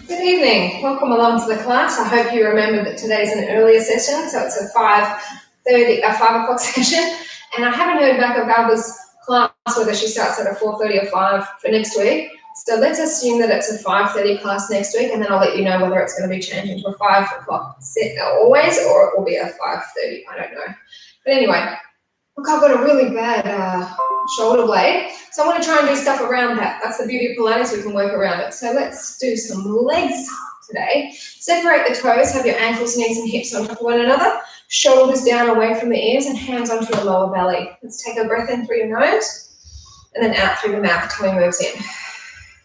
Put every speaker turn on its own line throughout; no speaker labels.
Good evening. Welcome along to the class. I hope you remember that today's an earlier session, so it's a 5 o'clock session. And I haven't heard back of Alba's class whether she starts at a 4:30 or 5 for next week. So let's assume that it's a 5:30 class next week, and then I'll let you know whether it's going to be changed into a 5 o'clock set always, or it will be a 5:30. I don't know. But anyway, look, I've got a really bad shoulder blade, so I want to try and do stuff around that. That's the beauty of Pilates, we can work around it. So let's do some legs today. Separate the toes, have your ankles, knees and hips on top of one another, shoulders down away from the ears and hands onto your lower belly. Let's take a breath in through your nose and then out through the mouth, tummy moves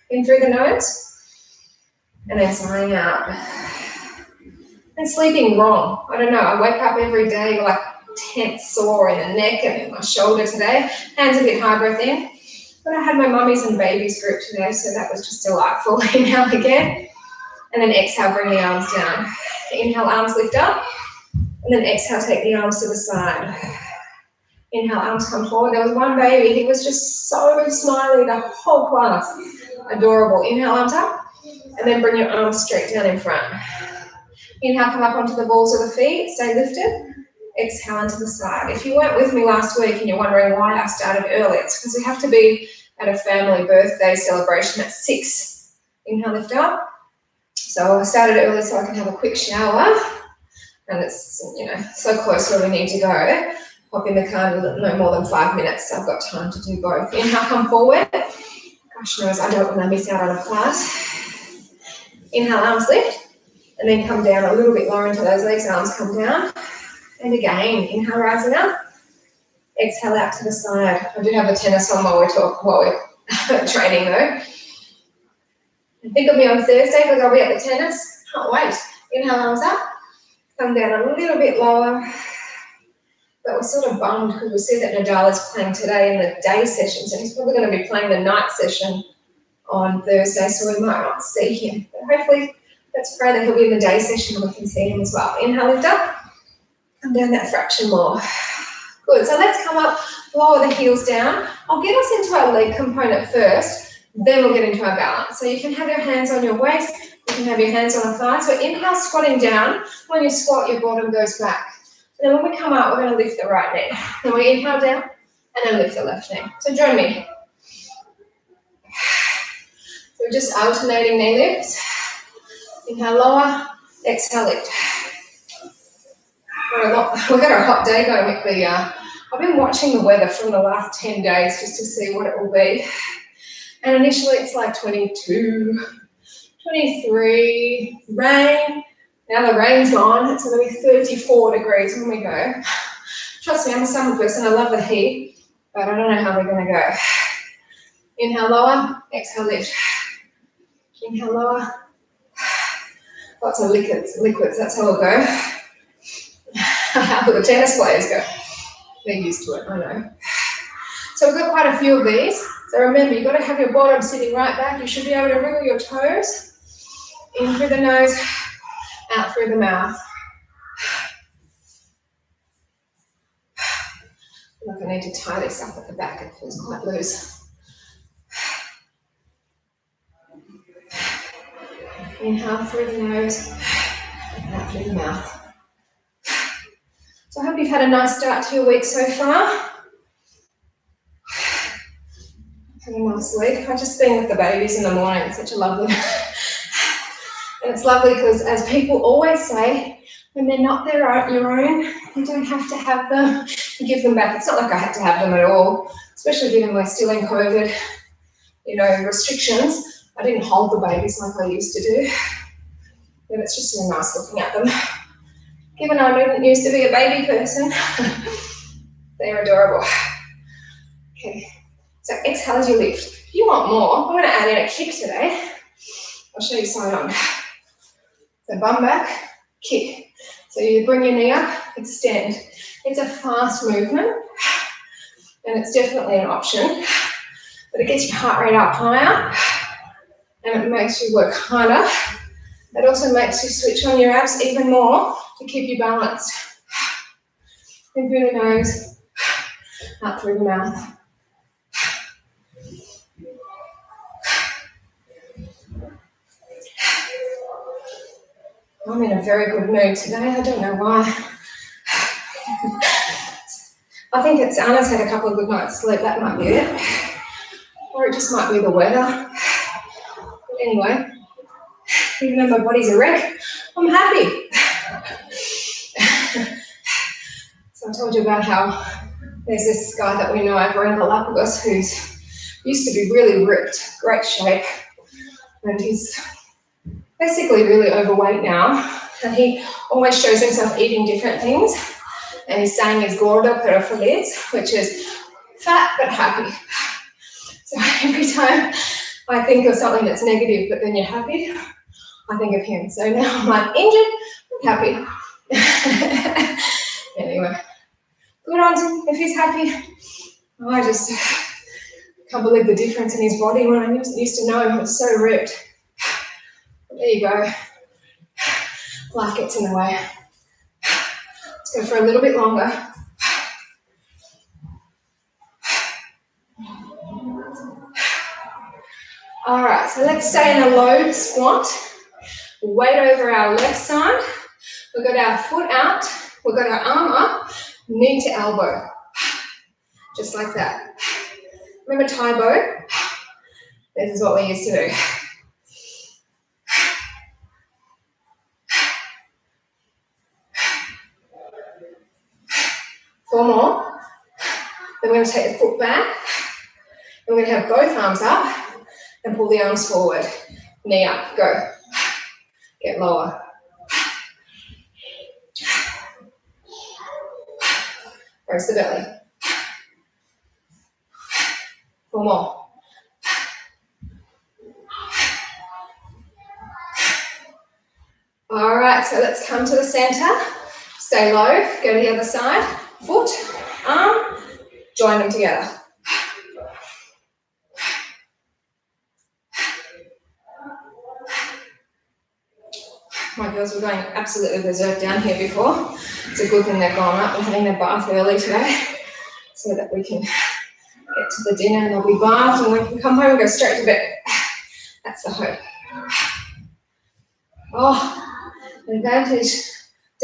in through the nose and then sighing out. And sleeping wrong. I don't know, I wake up every day like tense, sore in the neck and in my shoulder today. Hands a bit high, breath in. But I had my mummies and babies group today, so that was just delightful. Inhale again. And then exhale, bring the arms down. Inhale, arms lift up. And then exhale, take the arms to the side. Inhale, arms come forward. There was one baby, he was just so smiley the whole class. Adorable. Inhale, arms up. And then bring your arms straight down in front. Inhale, come up onto the balls of the feet. Stay lifted. Exhale into the side. If you weren't with me last week and you're wondering why I started early, it's because we have to be at a family birthday celebration at 6. Inhale, lift up. So I started early so I can have a quick shower. And it's, so close where we need to go. Hop in the car in no more than 5 minutes, so I've got time to do both. Inhale, come forward. Gosh knows, I don't want to miss out on a class. Inhale, arms lift. And then come down a little bit lower into those legs, arms come down. And again, inhale, rising up. Exhale out to the side. I do have the tennis on while we're training though. And think of me on Thursday because I'll be at the tennis. Can't wait. Inhale, arms up. Come down a little bit lower. But we're sort of bummed because we see that Nadal is playing today in the day session, so he's probably going to be playing the night session on Thursday, so we might not see him. But hopefully, let's pray that he'll be in the day session and we can see him as well. Inhale, lift up. Come down that fraction more. Good, so let's come up, lower the heels down. I'll get us into our leg component first, then we'll get into our balance. So you can have your hands on your waist, you can have your hands on the thighs. So inhale, squatting down. When you squat, your bottom goes back. And then when we come up, we're going to lift the right knee. Then we inhale down, and then lift the left knee. So join me. So we're just alternating knee lifts. Inhale, lower, exhale, lift. We've got a hot day going with the, I've been watching the weather from the last 10 days just to see what it will be. And initially it's like 22, 23, rain. Now the rain's gone, it's going to be 34 degrees when we go. Trust me, I'm a summer person, I love the heat, but I don't know how we're going to go. Inhale, lower, exhale, lift. Inhale, lower. Lots of liquids, that's how we'll go. How the tennis players go. They're used to it, I know. So we've got quite a few of these. So remember, you've got to have your bottom sitting right back. You should be able to wriggle your toes. In through the nose, out through the mouth. Look, I need to tie this up at the back. It feels quite loose. Inhale through the nose, out through the mouth. So I hope you've had a nice start to your week so far. Had a nice week. I've just been with the babies in the morning. It's such a lovely... And it's lovely because, as people always say, when they're not your own, you don't have to have them. You give them back. It's not like I had to have them at all, especially given we're still in COVID, restrictions. I didn't hold the babies like I used to do. But it's just really nice looking at them. Given I didn't used to be a baby person, they're adorable. Okay, so exhale as you lift. If you want more, I'm going to add in a kick today. I'll show you side on. So bum back, kick. So you bring your knee up, extend. It's a fast movement, and it's definitely an option, but it gets your heart rate up higher, and it makes you work harder. It also makes you switch on your abs even more to keep you balanced. In through the nose, out through the mouth. I'm in a very good mood today. I don't know why. I think it's Anna's had a couple of good nights sleep. That might be it. Or it just might be the weather. But anyway, even though my body's a wreck, I'm happy. So I told you about how there's this guy that we know over in Galapagos who's used to be really ripped, great shape, and he's basically really overweight now, and he always shows himself eating different things, and he's saying he's gordo pero feliz, which is fat but happy. So every time I think of something that's negative but then you're happy, I think of him. So now I'm like, injured, I'm happy. Anyway, good on him if he's happy. I just can't believe the difference in his body. When I used to know him, he was so ripped. There you go. Life gets in the way. Let's go for a little bit longer. All right, so let's stay in a low squat. Weight over our left side. We've got our foot out. We've got our arm up, knee to elbow. Just like that. Remember Tai Bo? This is what we used to do. 4 more. Then we're going to take the foot back. And we're going to have both arms up and pull the arms forward. Knee up, go. Get lower. Raise the belly. 4 more. All right, so let's come to the center. Stay low, go to the other side. Foot, arm, join them together. My girls were going absolutely berserk down here before. It's a good thing they've gone up and having their bath early today so that we can get to the dinner and they'll be bathed and we can come home and go straight to bed. That's the hope. Oh, advantage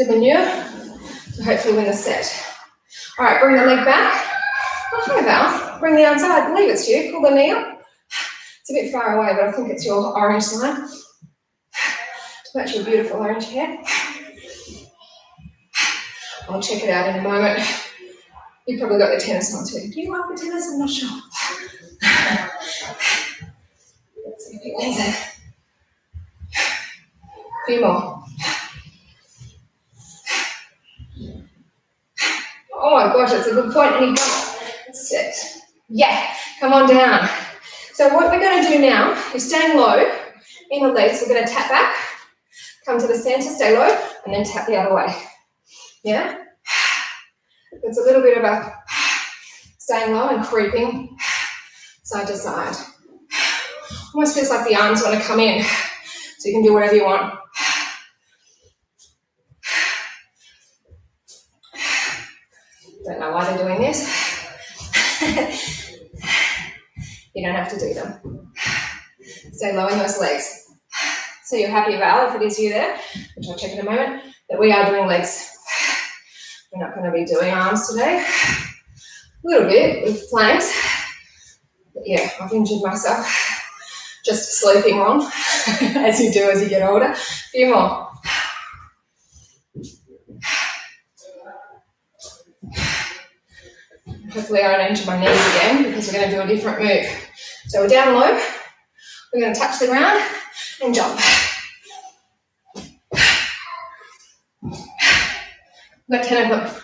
diminuer to hopefully win the set. All right, bring the leg back. Oh, hi Val. Bring the arms out. I believe it's you. Pull the knee up. It's a bit far away, but I think it's your orange line. That's your beautiful orange hair. I'll check it out in a moment. You've probably got the tennis on too. Do you like the tennis? I'm not sure. Let's see if it wins it. A few more. Oh my gosh, that's a good point. Any sit. Yeah, come on down. So what we're going to do now is staying low in the legs. We're going to tap back, come to the center, stay low, and then tap the other way. Yeah? It's a little bit of a staying low and creeping side to side. Almost feels like the arms want to come in, so you can do whatever you want. Don't know why they're doing this. You don't have to do them. Stay low in those legs. So you're happy, Val, if it is you there, which I'll check in a moment, that we are doing legs. We're not going to be doing arms today. A little bit with planks. But yeah, I've injured myself just sleeping wrong, as you do as you get older. A few more. Hopefully I don't injure my knees again because we're going to do a different move. So we're down low. We're going to touch the ground and jump. We've got 10 of them.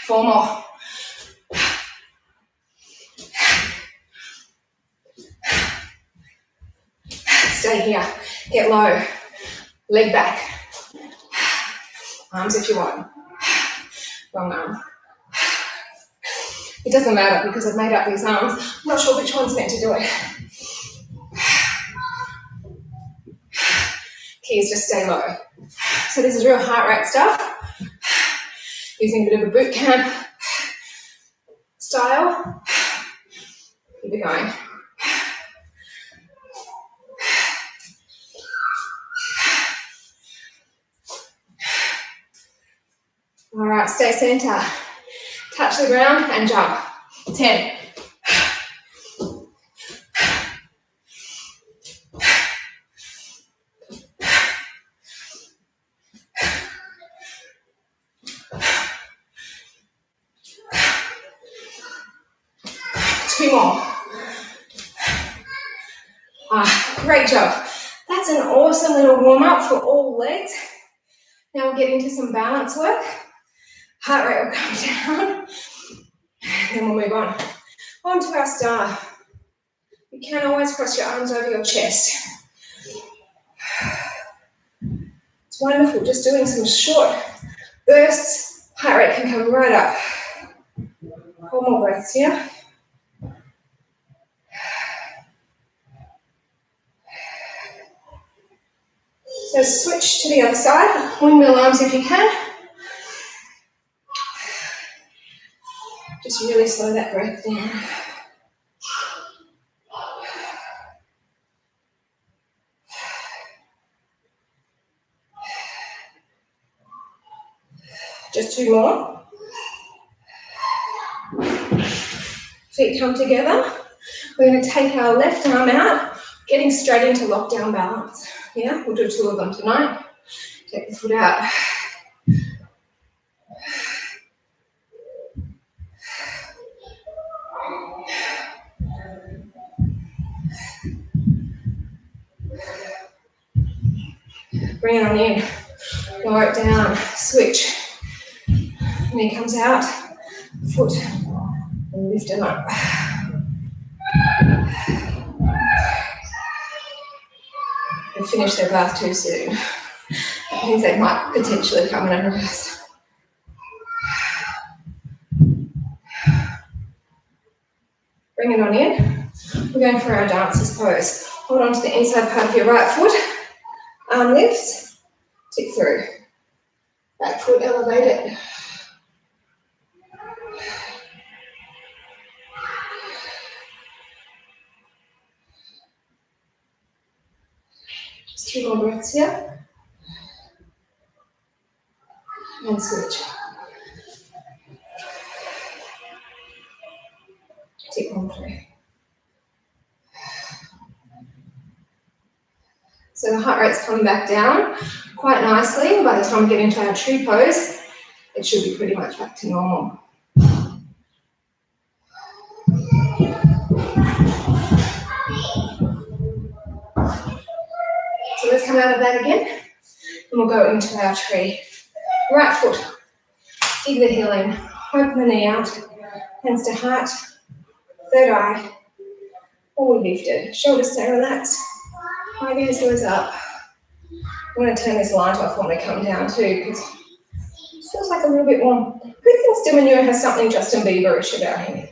4 more. Stay here. Get low. Leg back. Arms if you want. Wrong arm. It doesn't matter because I've made up these arms. I'm not sure which one's meant to do it. Key is just stay low. So this is real heart rate stuff. Using a bit of a boot camp style. Keep it going. right, stay center. Touch the ground and jump. 10. 2 more. Great job. That's an awesome little warm-up for all legs. Now we'll get into some balance work. Heart rate will come down. Then we'll move on to our star. You can always cross your arms over your chest. It's wonderful, just doing some short bursts. Heart rate can come right up. 4 more breaths here. So switch to the other side. Windmill arms if you can. Just really slow that breath down. Just 2 more. Feet come together. We're going to take our left arm out, getting straight into lockdown balance. Yeah, we'll do 2 of them tonight. Take the foot out. Bring it on in. Lower it down. Switch. And he comes out. Foot. And lift him up. They finish their bath too soon. That means they might potentially come in and reverse. Bring it on in. We're going for our dancer's pose. Hold on to the inside part of your right foot. Arm lifts. Tick through. Back foot elevated. Just 2 more breaths here. And switch. Tick 1 through. So the heart rate's coming back down quite nicely. By the time we get into our tree pose, it should be pretty much back to normal. So let's come out of that again, and we'll go into our tree. Right foot, dig the heel in, open the knee out, hands to heart, third eye, all lifted, shoulders stay relaxed, right ears goes up. I'm going to turn this light off when we come down too, because it feels like a little bit warm. Who thinks Dimanu has something Justin Bieber-ish about him?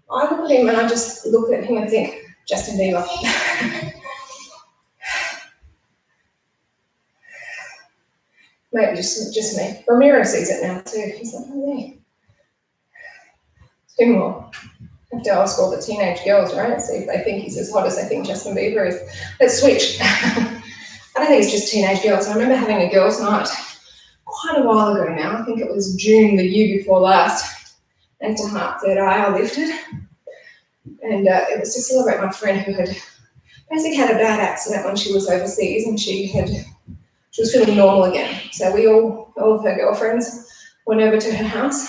I look at him and I just look at him and think, Justin Bieber. Maybe just me. Ramiro sees it now too. He's like, oh yeah. 2 more. Have to ask all the teenage girls, right? See if they think he's as hot as they think Justin Bieber is. Let's switch. I don't think it's just teenage girls. I remember having a girls' night quite a while ago now. I think it was June the year before last. And to heart, third eye, I lifted. And it was to celebrate my friend who had basically had a bad accident when she was overseas, and she was feeling normal again. So we all of her girlfriends went over to her house,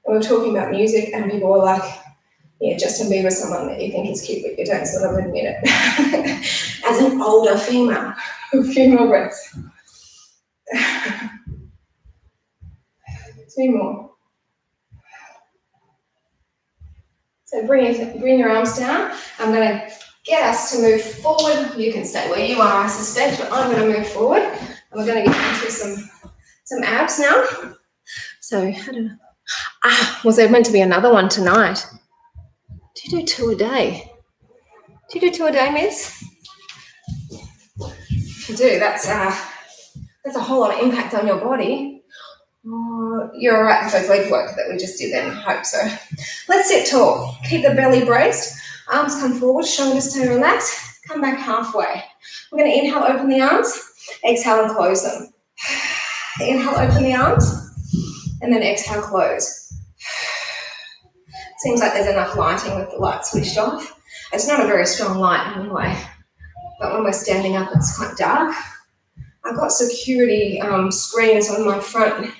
and we were talking about music, and people were like, yeah, Justin Bieber's someone that you think is cute, but you don't sort of admit it. As an older female. A few more breaths. 2 more. So bring your arms down. I'm going to get us to move forward. You can stay where you are, I suspect, but I'm going to move forward. And we're going to get into some abs now. So, I don't know. Was there meant to be another one tonight? Do you do 2 a day? Do you do 2 a day, miss? If you do, that's a whole lot of impact on your body. You're all right with those leg work that we just did then, I hope so. Let's sit tall. Keep the belly braced. Arms come forward, shoulders stay relaxed. Come back halfway. We're going to inhale, open the arms. Exhale and close them. Inhale, open the arms. and then exhale, close. Seems like there's enough lighting with the light switched off. It's not a very strong light anyway, but when we're standing up, it's quite dark. I've got security screens on my front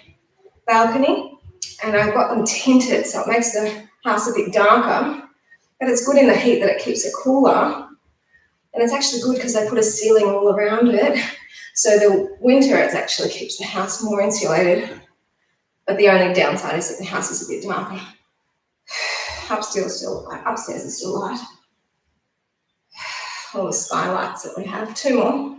balcony, and I've got them tinted, so it makes the house a bit darker, but it's good in the heat that it keeps it cooler. And it's actually good because I put a ceiling all around it, so the winter it actually keeps the house more insulated. But the only downside is that the house is a bit darker. Upstairs is still light. All the skylights that we have. 2 more.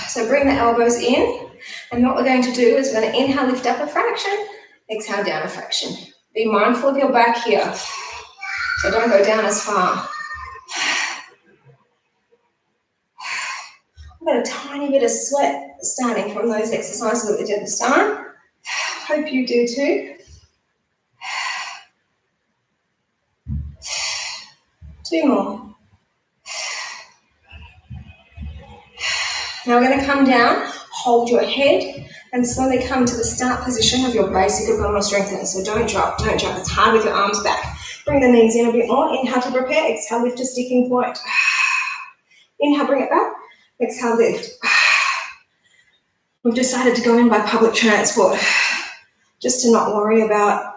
So bring the elbows in, and what we're going to do is we're going to inhale, lift up a fraction, exhale, down a fraction. Be mindful of your back here, so don't go down as far. I've got a tiny bit of sweat starting from those exercises that we did at the start. Hope you do too. 2 more. Now we're going to come down, hold your head, and slowly come to the start position of your basic abdominal strengthening. So don't drop. It's hard with your arms back. Bring the knees in a bit more. Inhale to prepare. Exhale, lift to sticking point. Inhale, bring it back. Exhale, lift. We've decided to go in by public transport just to not worry about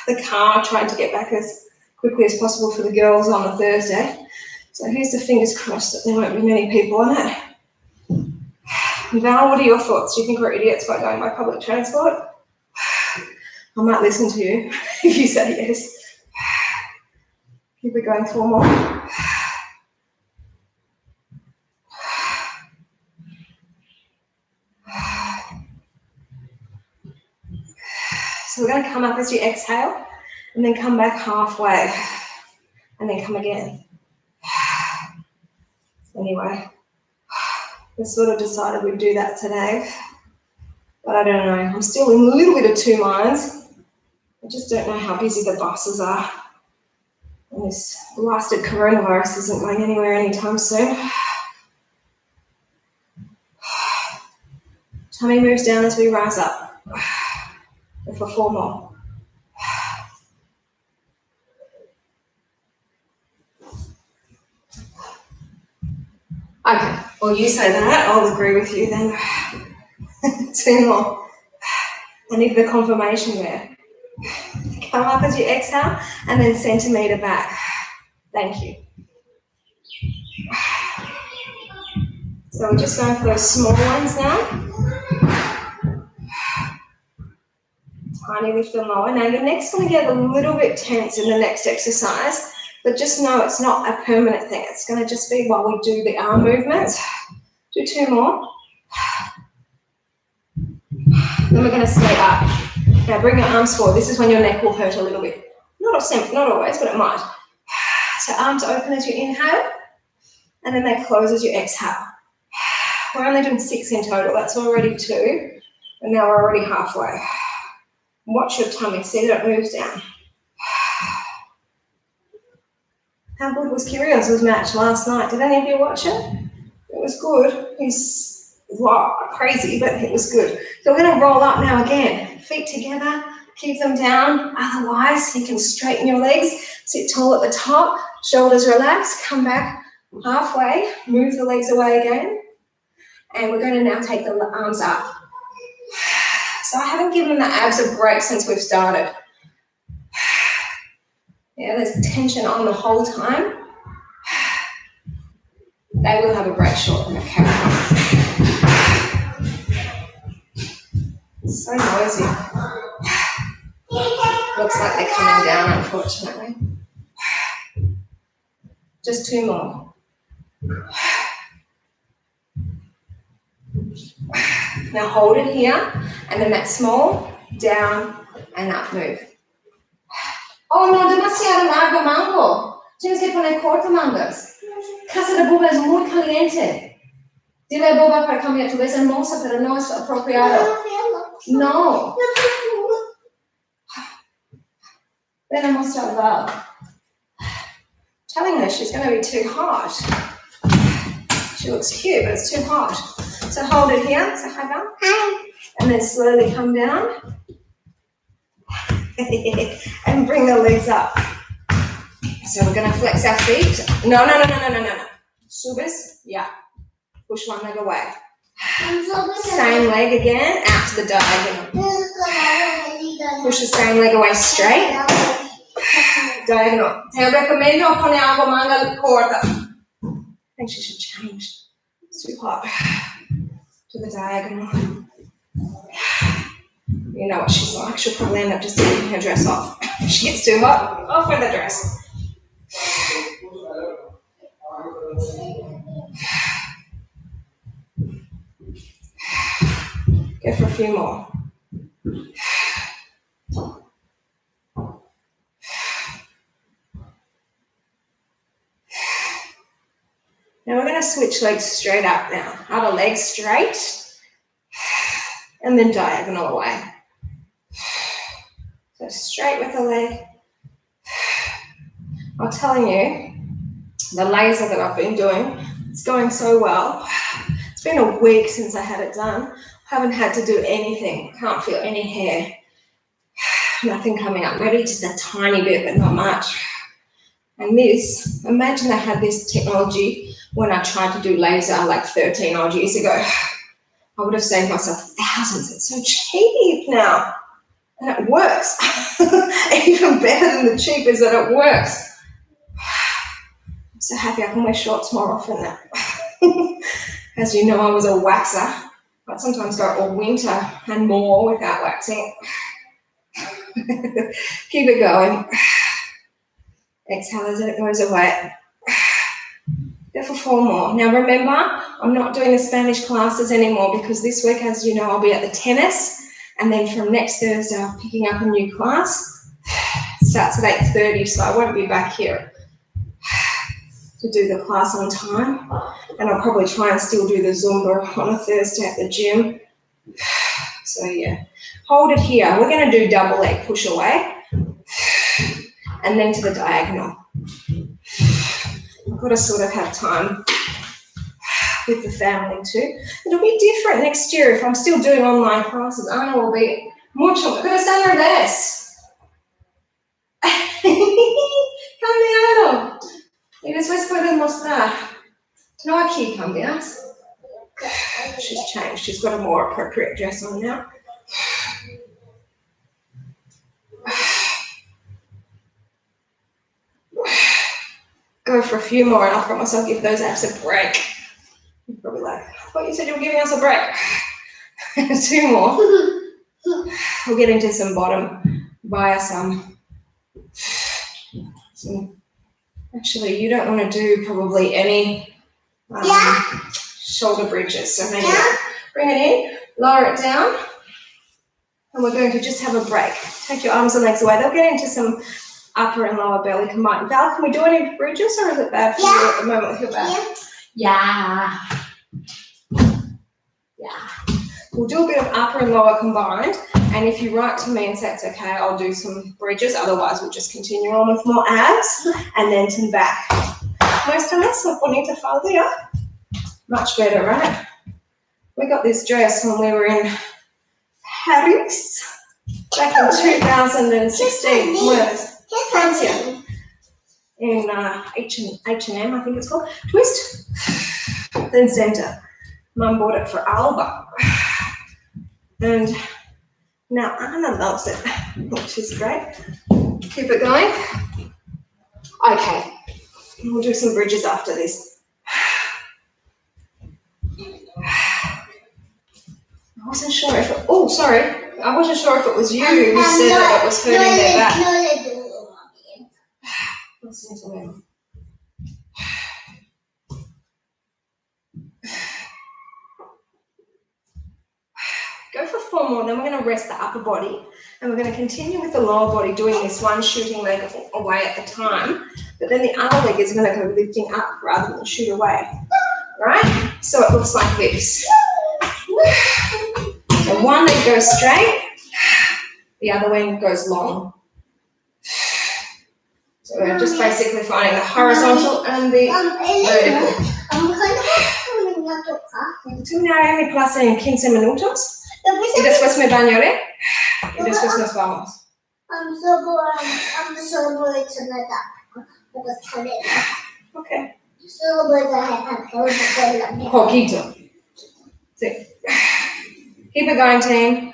the car, trying to get back as quickly as possible for the girls on a Thursday. So here's the fingers crossed that there won't be many people on it. Val, what are your thoughts? Do you think we're idiots by going by public transport? I might listen to you if you say yes. Keep it going 4 more. So we're going to come up as you exhale, and then come back halfway, and then come again. Anyway, we sort of decided we'd do that today, but I don't know. I'm still in a little bit of 2 minds. I just don't know how busy the buses are. And this blasted coronavirus isn't going anywhere anytime soon. Tummy moves down as we rise up. And for 4 more. Okay, well you say that, I'll agree with you then. 2 more. I need the confirmation there. Come up as you exhale, and then centimetre back. Thank you. So we're just going for those small ones now. Tiny lift and lower. Now your neck's going to get a little bit tense in the next exercise, but just know it's not a permanent thing. It's going to just be while we do the arm movements. Do 2 more. Then we're going to stay up. Now bring your arms forward. This is when your neck will hurt a little bit. Not always, but it might. So arms open as you inhale, and then they close as you exhale. We're only doing 6 in total. That's already 2, and now we're already halfway. Watch your tummy. See that it moves down. How good was Kyrgios's match last night? Did any of you watch it? It was good. He's crazy, but it was good. So we're going to roll up now again. Feet together. Keep them down. Otherwise, you can straighten your legs. Sit tall at the top. Shoulders relaxed. Come back halfway. Move the legs away again. And we're going to now take the arms up. So I haven't given the abs a break since we've started. Yeah, there's tension on the whole time. They will have a break shortly, okay? It's so noisy. Looks like they're coming down, unfortunately. Just 2 more. Now hold it here, and then that small, down, and up move. Oh no, demasiado largo, mango. Tienes que poner corto, mangas. Casa de Boba es muy caliente. Dile a Boba para cambiar. Tú ves hermosa, pero no es apropiado. No. Ven a mostrar Val. Telling her she's going to be too hot. She looks cute, but it's too hot. So hold it here. So hi, Val. Hi. And then slowly come down. And bring the legs up. So we're going to flex our feet. No. Subis. Yeah. Push one leg away. Same leg again, out to the diagonal. Push the same leg away straight. Diagonal. Te recommendo con algo manga corta. I think she should change. It's too hot. To the diagonal. You know what she's like. She'll probably end up just taking her dress off. If she gets too hot, off with the dress. Go for a few more. Now we're going to switch legs straight up now. Other leg straight. And then diagonal away. So straight with the leg. I'm telling you, the laser that I've been doing, it's going so well. It's been a week since I had it done. I haven't had to do anything. Can't feel any hair. Nothing coming up. Maybe just a tiny bit, but not much. And this, imagine I had this technology when I tried to do laser like 13 odd years ago. I would have saved myself thousands. It's so cheap now. And it works. Even better than the cheap is that it works. I'm so happy I can wear shorts more often now. As you know, I was a waxer. I'd sometimes go all winter and more without waxing. Keep it going. Exhale as it goes away. Go for 4 more. Now remember, I'm not doing the Spanish classes anymore because this week, as you know, I'll be at the tennis. And then from next Thursday, I'm picking up a new class. It starts at 8:30, so I won't be back here to do the class on time. And I'll probably try and still do the Zumba on a Thursday at the gym. So yeah, hold it here. We're going to do double leg push away. And then to the diagonal. I've got to sort of have time with the family too. It'll be different next year if I'm still doing online classes. Anna will be mucho. Pero está al revés. Cambiado. Y después puedes mostrar. No aquí cambias. She's changed. She's got a more appropriate dress on now. Go for a few more and I promise I'll give those abs a break. You're probably like, I thought you said you were giving us a break. 2 more. We'll get into some bottom via some. Actually, you don't want to do probably any shoulder bridges. So maybe bring it in, lower it down, and we're going to just have a break. Take your arms and legs away. They'll get into some upper and lower belly combined. Val, can we do any bridges or is it bad for you at the moment with your back? Yeah. We'll do a bit of upper and lower combined. And if you write to me and say it's okay, I'll do some bridges. Otherwise, we'll just continue on with more abs and then to the back. Muestra eso, bonita falda. Much better, right? We got this dress when we were in Paris back in 2016. Where's Francia? In H&M, I think it's called. Twist. Then Center. Mum bought it for Alba. And now Anna loves it, which is great. Keep it going. Okay. We'll do some bridges after this. I wasn't sure if it, oh, sorry. I wasn't sure if it was you who said that it was hurting their back. Listen to me. Go for 4 more, then we're going to rest the upper body and we're going to continue with the lower body doing this one shooting leg away at a time, but then the other leg is going to go lifting up rather than shoot away, right? So it looks like this. So one leg goes straight, the other leg goes long. So we're just basically finding the horizontal and the vertical. Tu me harás mi clase en 15 minutos y después me bañaré y después nos vamos.
I'm so bored tonight.
Okay.
So bored I
Poquito. Sí. Keep it going, team.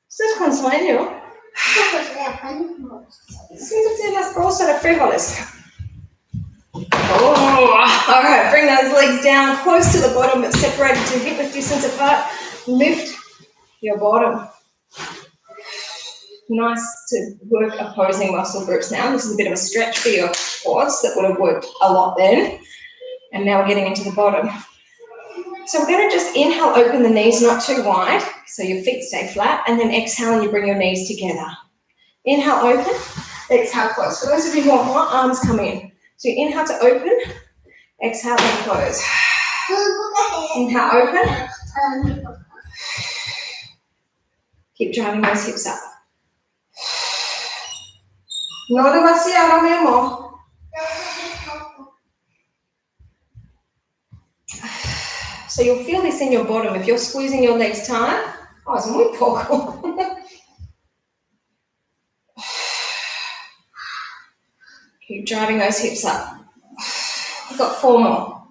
¿Estás con sueño? Siéntate en las bolsas de frijoles. Oh, all right, bring those legs down close to the bottom but separated to hip width distance apart. Lift your bottom. Nice to work opposing muscle groups now. This is a bit of a stretch for your quads that would have worked a lot then. And now we're getting into the bottom. So we're going to just inhale, open the knees not too wide, so your feet stay flat, and then exhale and you bring your knees together. Inhale, open, exhale, close. For those of you who want more, arms come in. So you inhale to open, exhale and close. Inhale, open. Keep driving those hips up. No demasiado, mi amor. So you'll feel this in your bottom. If you're squeezing your legs tight, es muy poco. Keep driving those hips up. We've got 4 more.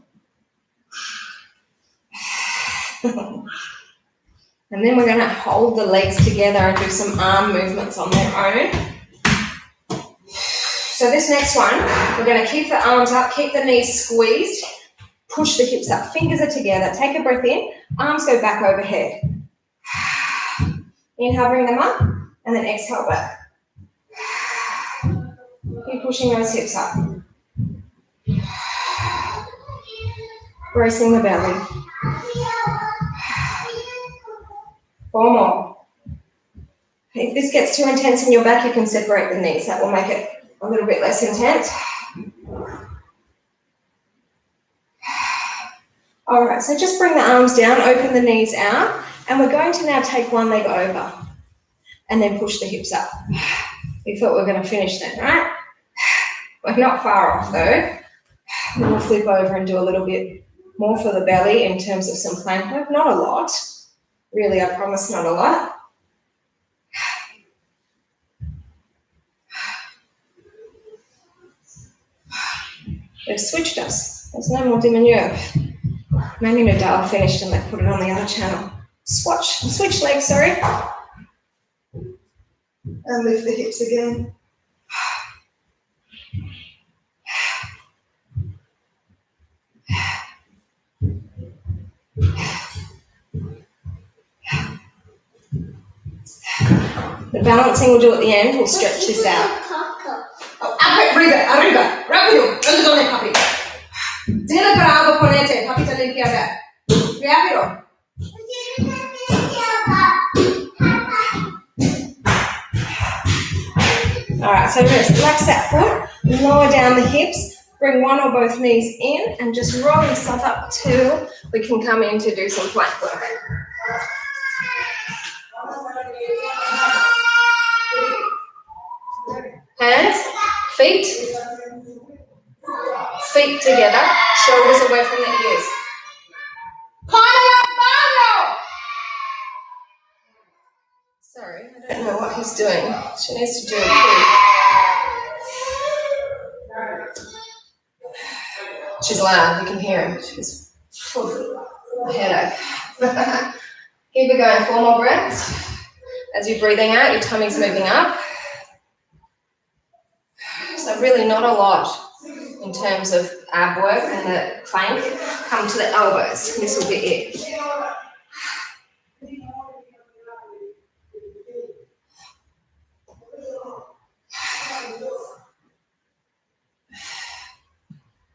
And then we're going to hold the legs together and do some arm movements on their own. So this next one, we're going to keep the arms up, keep the knees squeezed, push the hips up. Fingers are together. Take a breath in. Arms go back overhead. Inhale, bring them up, and then exhale back. Keep pushing those hips up. Bracing the belly. 4 more. If this gets too intense in your back, you can separate the knees. That will make it a little bit less intense. All right, so just bring the arms down, open the knees out, and we're going to now take one leg over and then push the hips up. We thought we were going to finish then, right? We're not far off though. We'll flip over and do a little bit more for the belly in terms of some plank work. Not a lot. Really, I promise, not a lot. They've switched us. There's no more diminutive. Maybe Nadal finished and they put it on the other channel. Switch legs, sorry. And lift the hips again. The balancing we'll do at the end. We'll stretch this out. Oh, arriba, rápido. Perdone, papi. Dile para algo ponete, papi te limpia acá. Rápido. All right, so just relax that foot, lower down the hips, bring one or both knees in, and just roll yourself up till we can come in to do some plank work. Hands, feet together, shoulders away from the ears. Sorry, I don't know what he's doing. She needs to do a poo. She's loud, you can hear her. She's full of a headache. Keep it going, 4 more breaths. As you're breathing out, your tummy's moving up. So really not a lot in terms of ab work and the plank. Come to the elbows. This will be it.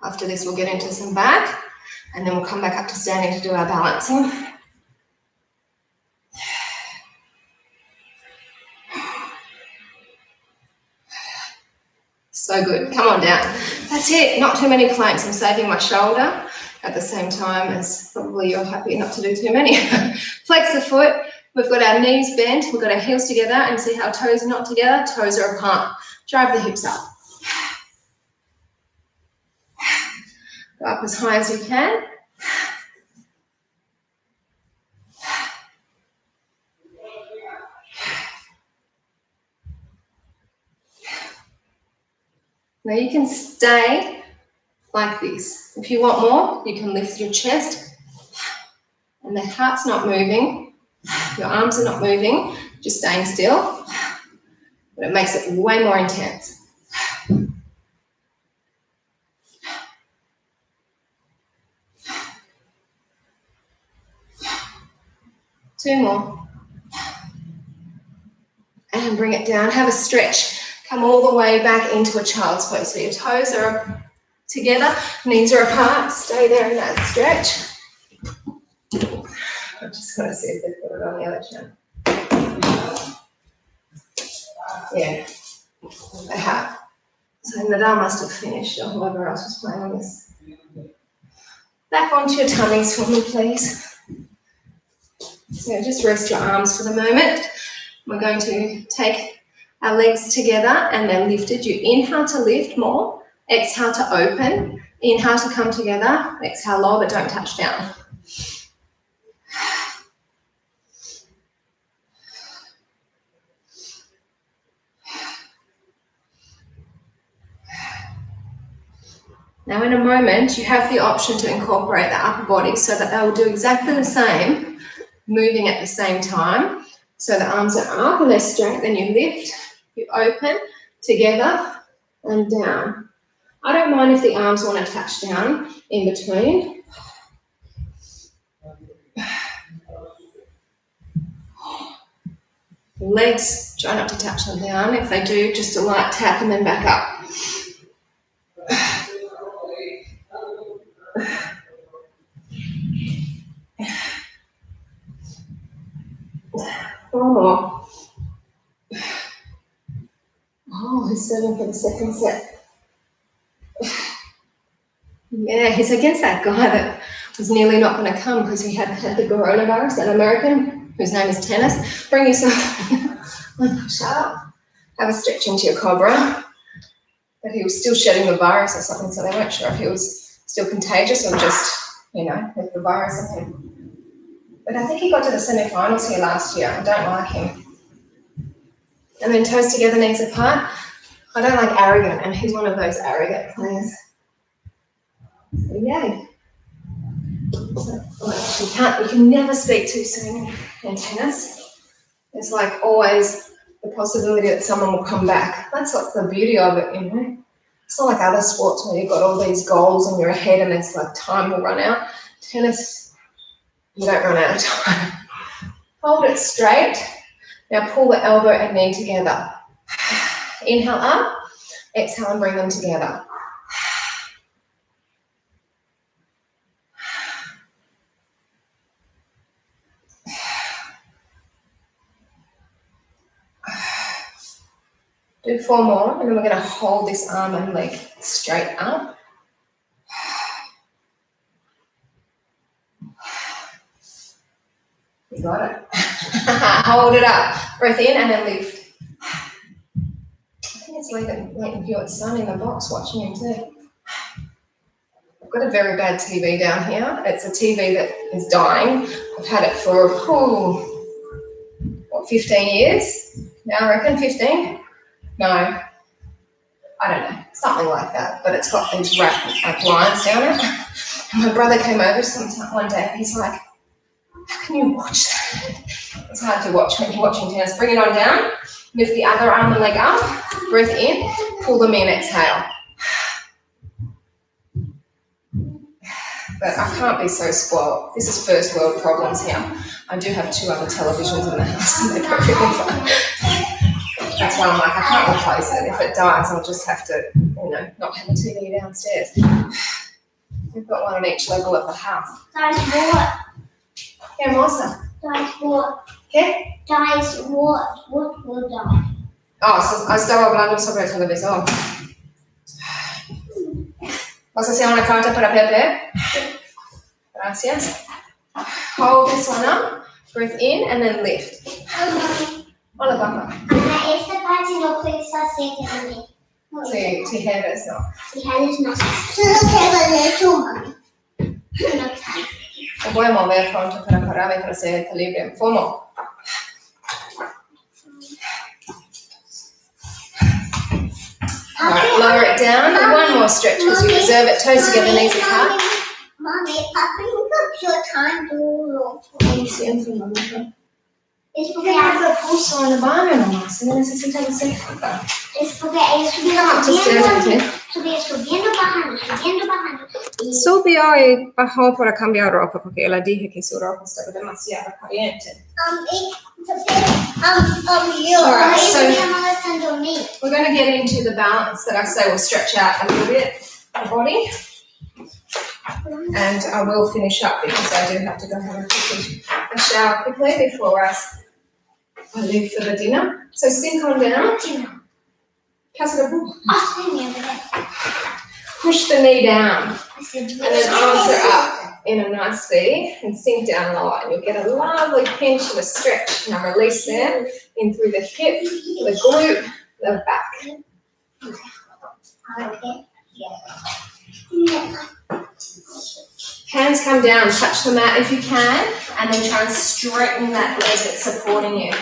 After this, we'll get into some back, and then we'll come back up to standing to do our balancing. So good. Come on down. That's it. Not too many planks. I'm saving my shoulder at the same time as probably you're happy not to do too many. Flex the foot. We've got our knees bent. We've got our heels together, and see how toes are not together. Toes are apart. Drive the hips up. Go up as high as you can. Now you can stay like this. If you want more, you can lift your chest and the heart's not moving. Your arms are not moving, just staying still. But it makes it way more intense. 2 more. And bring it down. Have a stretch. Come all the way back into a child's pose. So your toes are together, knees are apart. Stay there in that stretch. I'm just going to see if they've got it on the other channel. Yeah, they have. So Nadal must have finished, or whoever else was playing on this. Back onto your tummies for me, please. So just rest your arms for the moment. We're going to take our legs together and then lifted. You inhale to lift more, exhale to open, inhale to come together, exhale lower but don't touch down. Now in a moment, you have the option to incorporate the upper body so that they will do exactly the same, moving at the same time. So the arms are up and they're straight, then you lift, you open, together and down. I don't mind if the arms want to touch down in between. Legs, try not to touch them down. If they do, just a light tap and then back up. One more. Oh, he's serving for the second set. Yeah, he's against that guy that was nearly not going to come because he had the coronavirus, that American, whose name is Tennis. Bring yourself. Shut up. Have a stretch into your cobra. But he was still shedding the virus or something, so they weren't sure if he was still contagious or just, with the virus on him. But I think he got to the semi-finals here last year. I don't like him. And then toes together, knees apart. I don't like arrogant, and he's one of those arrogant players. So yay. You can never speak too soon in tennis. There's like always the possibility that someone will come back. That's like the beauty of it, It's not like other sports where you've got all these goals in your head and it's like time will run out. Tennis, you don't run out of time. Hold it straight. Now pull the elbow and knee together. Inhale up, exhale and bring them together. Do 4 more, and then we're going to hold this arm and leg straight up. You got it. Hold it up. Breath in and then lift. I think it's Leighton Hewitt's son in the box watching him too. I've got a very bad TV down here. It's a TV that is dying. I've had it for, 15 years? Now I reckon 15? No, I don't know, something like that. But it's got these like lines down it. And my brother came over sometime one day and he's like, how can you watch that? It's hard to watch when you're watching tennis. Bring it on down, lift the other arm and leg up, breath in, pull them in, exhale. But I can't be so spoiled. This is first world problems here. I do have 2 other televisions in the house and they're perfectly fine. That's why I'm like, I can't replace it. If it dies, I'll just have to, not have a TV downstairs. We've got one on each level of the house.
Guys, what?
Yeah, Melissa.
Guys, what?
Okay.
Guys, what? What will die?
Stavo hablando sobre televisión. ¿Vas a hacer una carta para Pepe? Gracias. Hold this one up. Breathe in and then lift. Hola, papá.
Ana, esta parte no puede estar cerca de mí.
To head us not. Lo puoi mover pronto per la parametro se equilibrio. Fumo. Alright, lower it down. One more stretch because you deserve it. Toes together, knees apart.
Mommy, Papa, you got your time to look. Es porque
Have the pulso en la mano nomás. Se necesita hacer fuerza.
es porque ella subiendo, bajando.
Subió y bajó para cambiar ropa porque le dije que su ropa estaba demasiado caliente. Alright, so we're going to get into the balance that I say will stretch out a little bit the body. And I will finish up because I do have to go have a shower quickly before I leave for the dinner. So sink on down. Push the knee down. And then arms are up in a nice V and sink down lower. And you'll get a lovely pinch and a stretch. Now release there in through the hip, the glute, the back. Hands come down, touch the mat if you can, and then try and straighten that leg that's supporting you.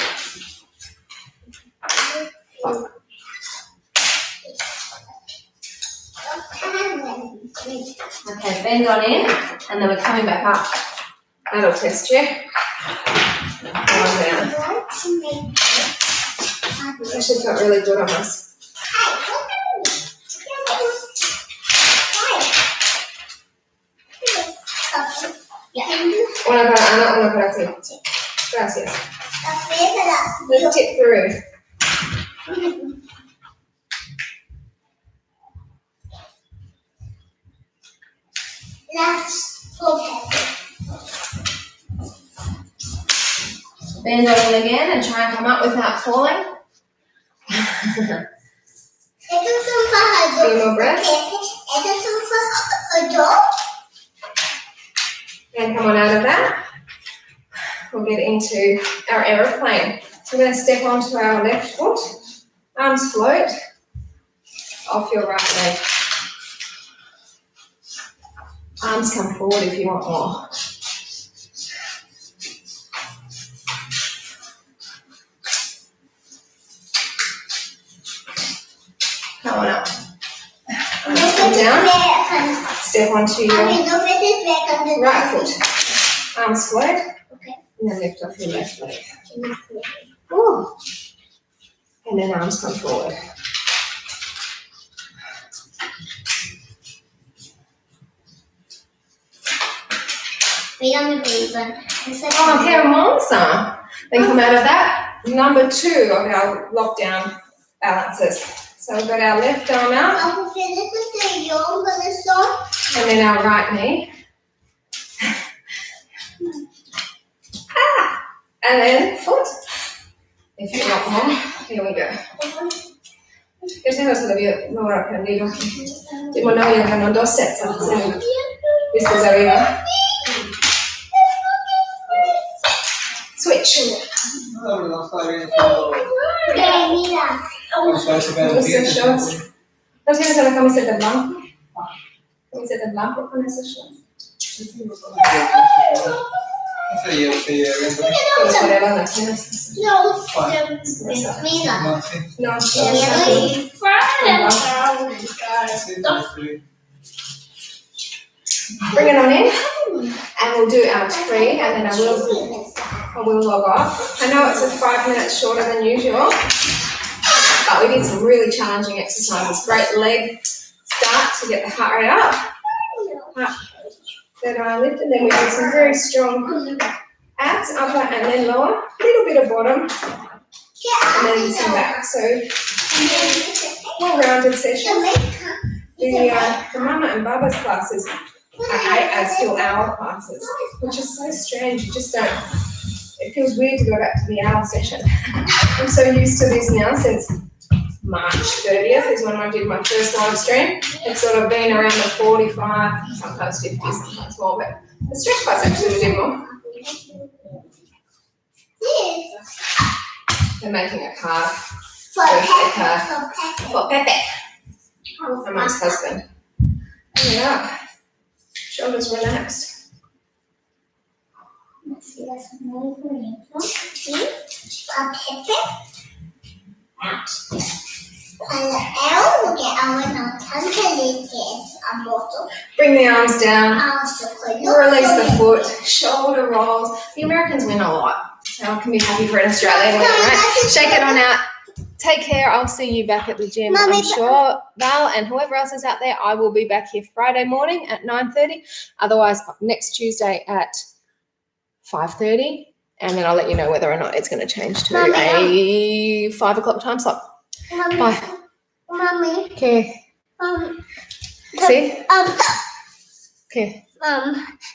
Okay, bend on in, and then we're coming back up. That'll test you. One down. Actually felt really good on this. Una para ti. Gracias. Let's tip through. Bend on in again and try and come up without falling. Few more breaths. And come on out of that. We'll get into our aeroplane. So we're going to step onto our left foot. Arms float off your right leg. Arms come forward if you want more. Come on up. Arms come down. Step onto your right foot. Arms float.
Okay.
And then lift off your left leg. Ooh. And then arms come forward. Oh, qué hermosa. Then come out of that. Number 2 of our lockdown balances. So we've got our left arm out. And then our right knee. And then foot. If you want more, here we go. Este no se lo había no aprendido. Bueno, ya ganó 2 sets. Vistas arriba. Switch. Esos shorts. ¿No tienes la camiseta blanca? ¿Camiseta blanca con esos shorts? Bring it on in, and we'll do our 3, and then I will log off. I know it's a 5 minutes shorter than usual, but we did some really challenging exercises. Great leg start to get the heart rate up. Then I lift, and then we did some very strong abs, upper and then lower, a little bit of bottom, and then some back. So well-rounded session. The Mama and Baba's classes are still hour classes, which is so strange. You just don't. It feels weird to go back to the hour session. I'm so used to this now since March 30th is when I did my first live stream. It's sort of been around the 45, sometimes 50, sometimes more, but the stretch class actually we did more. They're making a card. Birthday card. For Pepe. My mum's husband. Yeah. Shoulders relaxed.
Let's see, that's amazing. A pipet. And the arrow will get our bottle.
Bring the arms down.
Look,
Release the foot. Shoulder rolls. The Americans win a lot. So I can be happy for an Australian win, right? Shake it on out. Take care. I'll see you back at the gym.
Mummy,
I'm sure Val and whoever else is out there, I will be back here Friday morning at 9:30. Otherwise, next Tuesday at 5:30. And then I'll let you know whether or not it's going to change to a 5 o'clock time slot.
Mommy.
Bye.
Mommy.
Okay. See? Okay.